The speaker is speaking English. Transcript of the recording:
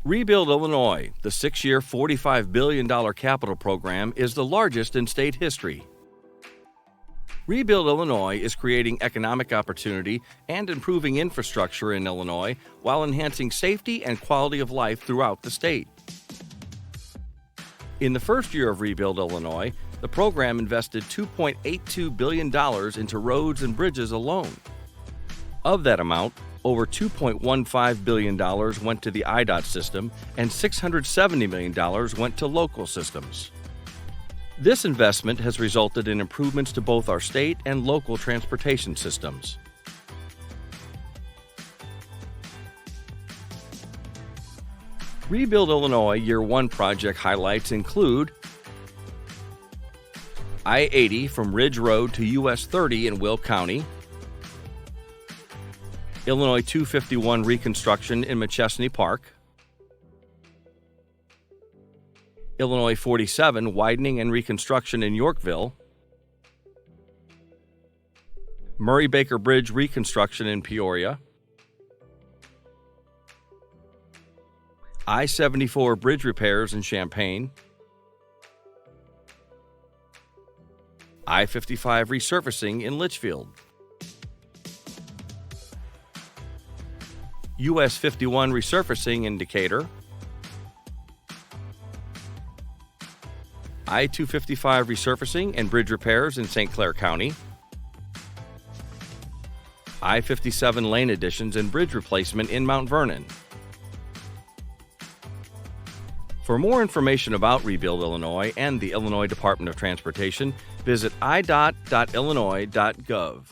Rebuild Illinois, the 6-year, $45 billion capital program, is the largest in state history. Rebuild Illinois is creating economic opportunity and improving infrastructure in Illinois while enhancing safety and quality of life throughout the state. In the first year of Rebuild Illinois, the program invested $2.82 billion into roads and bridges alone. Of that amount, over $2.15 billion went to the IDOT system and $670 million went to local systems. This investment has resulted in improvements to both our state and local transportation systems. Rebuild Illinois Year 1 project highlights include I-80 from Ridge Road to US 30 in Will County, Illinois 251 reconstruction in McChesney Park, Illinois 47 widening and reconstruction in Yorkville, Murray-Baker Bridge reconstruction in Peoria, I-74 bridge repairs in Champaign, I-55 resurfacing in Litchfield, US 51 resurfacing in Decatur, I-255 resurfacing and bridge repairs in St. Clair County, I-57 lane additions and bridge replacement in Mount Vernon. For more information about Rebuild Illinois and the Illinois Department of Transportation, visit idot.illinois.gov.